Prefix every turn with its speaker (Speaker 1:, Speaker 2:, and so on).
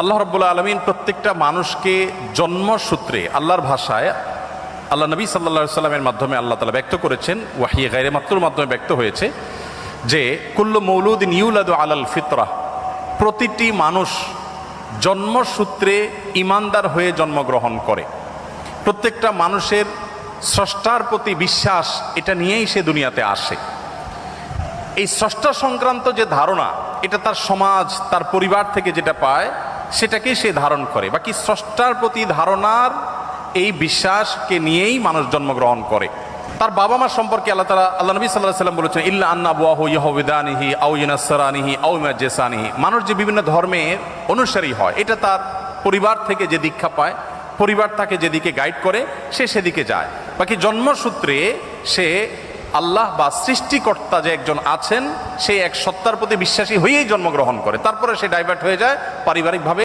Speaker 1: আল্লাহ রাব্বুল আলামিন প্রত্যেকটা মানুষকে জন্মসূত্রে আল্লাহর ভাষায় আল্লাহ নবী সাল্লাল্লাহু আলাইহি সাল্লামের মাধ্যমে আল্লাহ তাআলা ব্যক্ত করেছেন, ওয়াহী গায়রে মাকতুর মাধ্যমে ব্যক্ত হয়েছে যে কুল্লু মৌলুদিন ইউলাদু আলাল ফিতরাহ, প্রতিটি মানুষ জন্মসূত্রে ঈমানদার হয়ে জন্মগ্রহণ করে। প্রত্যেকটা মানুষের স্রষ্টার প্রতি বিশ্বাস এটা নিয়েই সে দুনিয়াতে আসে। এই স্রষ্টা সংক্রান্ত যে ধারণা, এটা তার সমাজ তার পরিবার থেকে যেটা পায় সেটাকেই সে ধারণ করে। বাকি স্রষ্টার প্রতি ধারণার এই বিশ্বাসকে নিয়েই মানুষ জন্মগ্রহণ করে। তার বাবা মা সম্পর্কে আল্লাহ নবী সাল্লাল্লাহু আলাইহি ওয়াসাল্লাম বলেছেন, ইল্লা আন্না আবওয়াহু ইয়াহুদানিহি আও ইউনাসরানিহি আও ইমাজ্জিসানিহি। মানুষ যে বিভিন্ন ধর্মের অনুসারী হয়, এটা তার পরিবার থেকে যে দীক্ষা পায়, পরিবার তাকে যেদিকে গাইড করে সে সেদিকে যায়। বাকি জন্মসূত্রে সে আল্লাহ বা সৃষ্টিকর্তা যে একজন আছেন সেই এক সত্তার প্রতি বিশ্বাসী হয়েই জন্মগ্রহণ করে। তারপরে সে ডাইভার্ট হয়ে যায় পারিবারিকভাবে